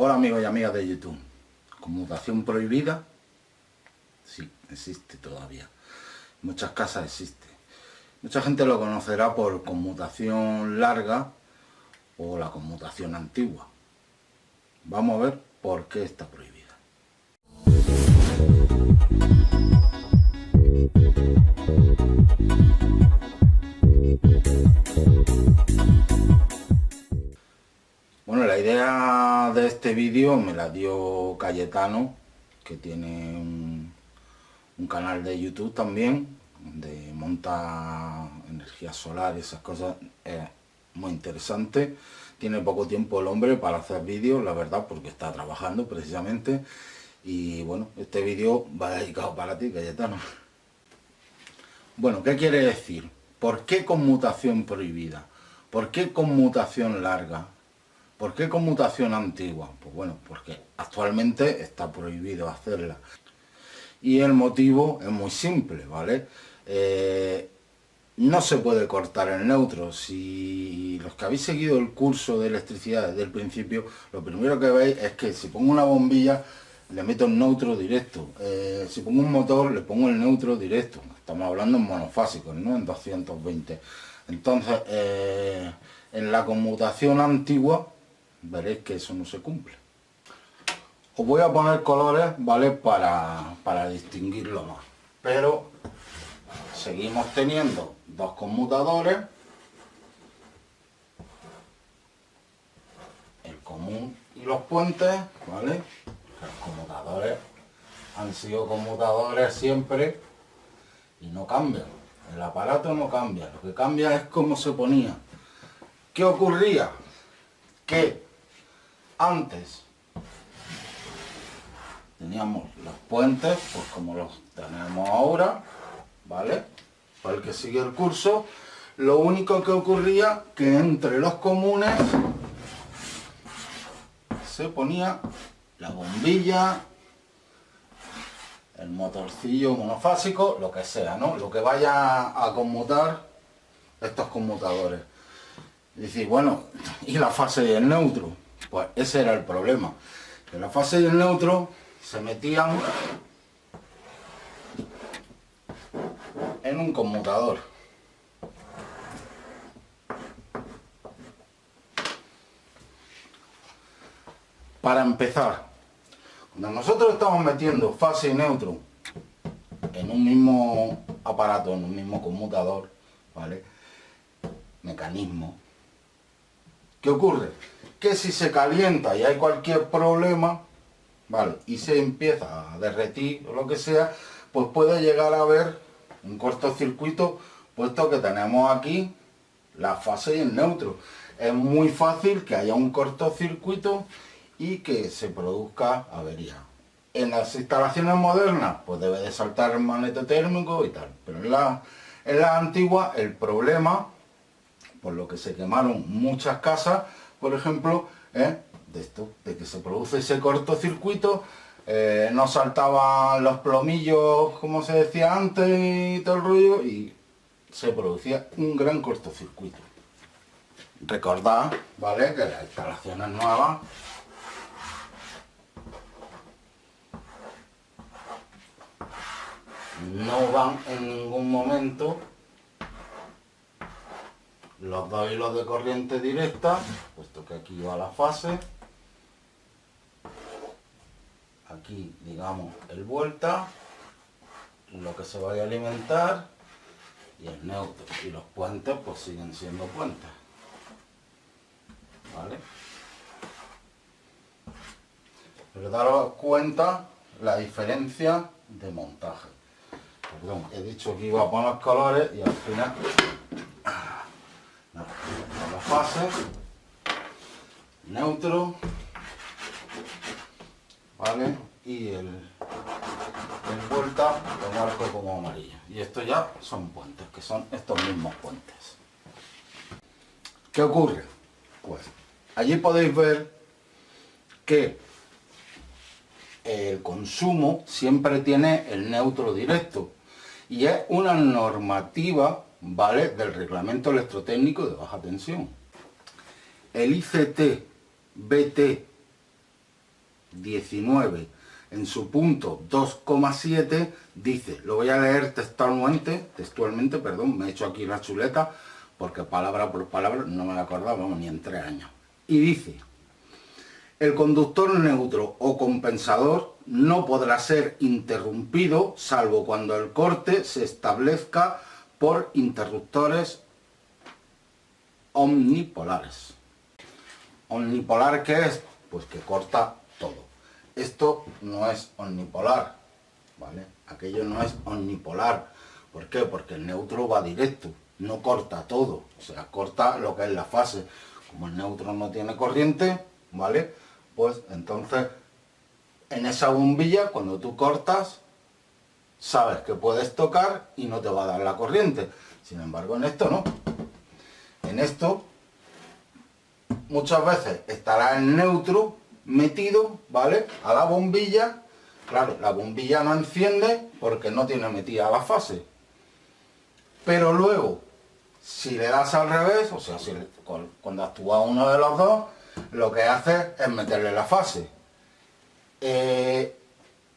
Hola amigos y amigas de YouTube. ¿Conmutación prohibida? Sí, existe todavía. En muchas casas existe. Mucha gente lo conocerá por conmutación larga o la conmutación antigua. Vamos a ver por qué está prohibida. Bueno, la idea de este vídeo me la dio Cayetano, que tiene un canal de YouTube también, donde monta energía solar y esas cosas. Es muy interesante. Tiene poco tiempo el hombre para hacer vídeos, la verdad, porque está trabajando precisamente. Y bueno, este vídeo va dedicado para ti, Cayetano. Bueno, ¿qué quiere decir? ¿Por qué conmutación prohibida? ¿Por qué conmutación larga? ¿Por qué conmutación antigua? Pues bueno, porque actualmente está prohibido hacerla. Y el motivo es muy simple, ¿vale? No se puede cortar el neutro. Si los que habéis seguido el curso de electricidad desde el principio, lo primero que veis es que si pongo una bombilla, le meto el neutro directo. Si pongo un motor, le pongo el neutro directo. Estamos hablando en monofásicos, ¿no? En 220. Entonces, en la conmutación antigua, veréis que eso no se cumple. Os voy a poner colores, ¿vale? Para distinguirlo más. Pero seguimos teniendo dos conmutadores. El común y los puentes, ¿vale? Los conmutadores han sido conmutadores siempre y no cambian. El aparato no cambia. Lo que cambia es cómo se ponía. ¿Qué ocurría? Que antes teníamos los puentes, pues como los tenemos ahora, ¿vale? Para el que sigue el curso, lo único que ocurría que entre los comunes se ponía la bombilla, el motorcillo monofásico, lo que sea, ¿no? Lo que vaya a conmutar estos conmutadores. Y decir, bueno, ¿y la fase y el neutro? Pues ese era el problema, que la fase y el neutro se metían en un conmutador. Para empezar, cuando nosotros estamos metiendo fase y neutro en un mismo aparato, en un mismo conmutador, ¿vale? Mecanismo, ¿qué ocurre? Que si se calienta y hay cualquier problema, ¿vale? Y se empieza a derretir o lo que sea, pues puede llegar a haber un cortocircuito, puesto que tenemos aquí la fase y el neutro. Es muy fácil que haya un cortocircuito y que se produzca avería. En las instalaciones modernas, pues debe de saltar el magneto térmico y tal, pero en la antigua el problema, por lo que se quemaron muchas casas, por ejemplo, de que se produce ese cortocircuito, no saltaban los plomillos, como se decía antes, y todo el rollo, y se producía un gran cortocircuito. Recordad, ¿vale?, que las instalaciones nuevas no van en ningún momento los dos hilos de corriente directa, puesto que aquí va la fase, aquí digamos el vuelta, lo que se vaya a alimentar, y el neutro, y los puentes pues siguen siendo puentes, ¿vale? Pero daros cuenta la diferencia de montaje. Perdón, he dicho que iba a poner colores y al final no, la fase, neutro, ¿vale? Y el vuelta lo marco como amarillo. Y esto ya son puentes, que son estos mismos puentes. ¿Qué ocurre? Pues allí podéis ver que el consumo siempre tiene el neutro directo. Y es una normativa, ¿vale?, del reglamento electrotécnico de baja tensión. El ICT BT 19 en su punto 2,7 dice, lo voy a leer textualmente, perdón, me he hecho aquí la chuleta porque palabra por palabra no me acordaba, vamos, ni en 3 años. Y dice, el conductor neutro o compensador no podrá ser interrumpido salvo cuando el corte se establezca por interruptores omnipolares. ¿Omnipolar qué es? Pues que corta todo. Esto no es omnipolar, ¿vale? Aquello no es omnipolar. ¿Por qué? Porque el neutro va directo, no corta todo, o sea, corta lo que es la fase. Como el neutro no tiene corriente, ¿vale? Pues entonces, en esa bombilla, cuando tú cortas, sabes que puedes tocar y no te va a dar la corriente. Sin embargo, en esto no. En esto, muchas veces estará el neutro metido, ¿vale? A la bombilla. Claro, la bombilla no enciende porque no tiene metida la fase. Pero luego, si le das al revés, o sea, cuando actúa uno de los dos, lo que hace es meterle la fase.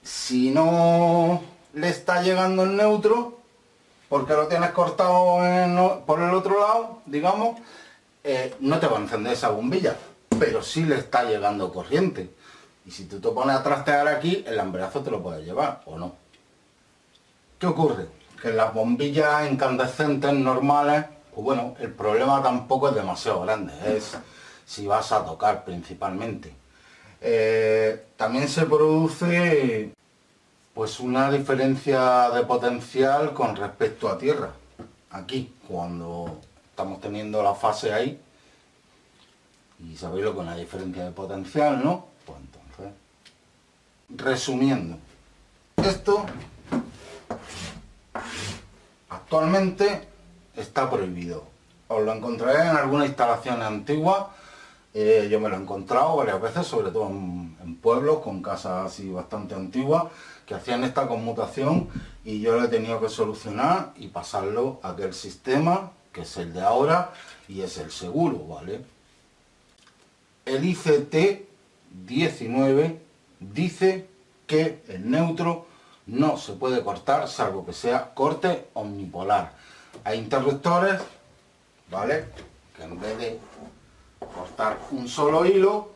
Si no le está llegando el neutro, porque lo tienes cortado por el otro lado, digamos, no te va a encender esa bombilla, pero sí le está llegando corriente. Y si tú te pones a trastear aquí, el ambrazo te lo puedes llevar, ¿o no? ¿Qué ocurre? Que en las bombillas incandescentes normales, pues bueno, el problema tampoco es demasiado grande, es si vas a tocar principalmente. También se produce pues una diferencia de potencial con respecto a tierra. Aquí, cuando estamos teniendo la fase ahí, y sabéis lo que es una diferencia de potencial, ¿no? Pues entonces, resumiendo, esto actualmente está prohibido. Os lo encontraré en alguna instalación antigua. Yo me lo he encontrado varias veces, sobre todo en pueblos con casas así bastante antiguas, que hacían esta conmutación y yo lo he tenido que solucionar y pasarlo a aquel sistema, que es el de ahora y es el seguro, ¿vale? El ICT 19 dice que el neutro no se puede cortar salvo que sea corte omnipolar. Hay interruptores, ¿vale?, que en vez de cortar un solo hilo,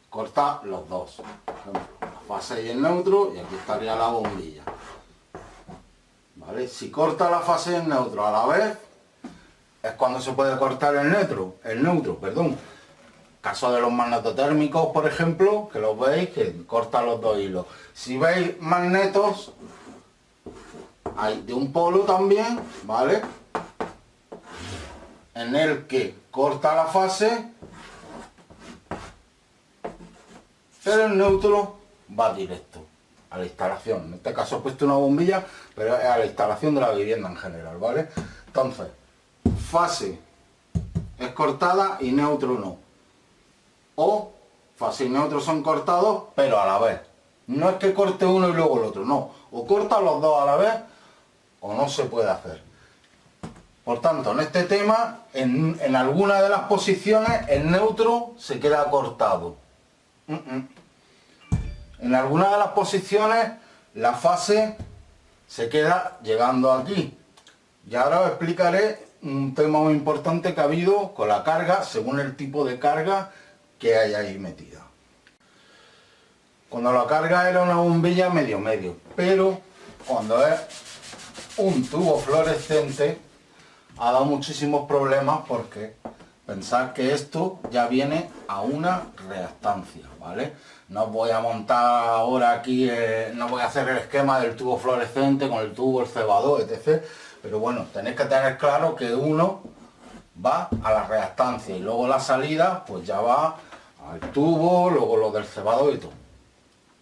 corta los dos, por ejemplo, la fase y el neutro, y aquí estaría la bombilla, ¿vale? Si corta la fase y el neutro a la vez, es cuando se puede cortar el neutro, perdón. Caso de los magnetotérmicos, por ejemplo, que los veis, que cortan los dos hilos. Si veis magnetos, hay de un polo también, ¿vale?, en el que corta la fase, pero el neutro va directo a la instalación. En este caso he puesto una bombilla, pero es a la instalación de la vivienda en general, ¿vale? Entonces, fase es cortada y neutro no. O fase y neutro son cortados, pero a la vez. No es que corte uno y luego el otro, no. O corta los dos a la vez, o no se puede hacer. Por tanto, en este tema, en alguna de las posiciones, el neutro se queda cortado. En alguna de las posiciones, la fase se queda llegando aquí. Y ahora os explicaré un tema muy importante que ha habido con la carga, según el tipo de carga que hay ahí metida. Cuando la carga era una bombilla medio, pero cuando es un tubo fluorescente ha dado muchísimos problemas, porque pensad que esto ya viene a una reactancia, ¿vale? No os voy a montar ahora aquí, no voy a hacer el esquema del tubo fluorescente con el tubo, el cebador, etc. Pero bueno, tenéis que tener claro que uno va a la reactancia y luego la salida pues ya va al tubo, luego lo del cebador y todo.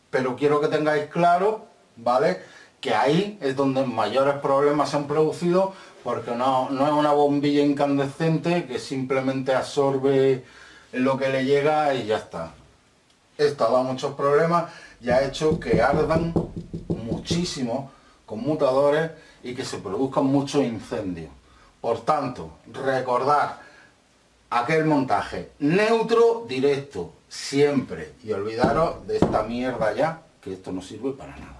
Pero quiero que tengáis claro, ¿vale?, que ahí es donde mayores problemas se han producido, porque no es una bombilla incandescente que simplemente absorbe lo que le llega y ya está. Esto ha dado muchos problemas y ha hecho que ardan muchísimos conmutadores y que se produzcan muchos incendios. Por tanto, recordad aquel montaje neutro directo, siempre. Y olvidaros de esta mierda ya, que esto no sirve para nada.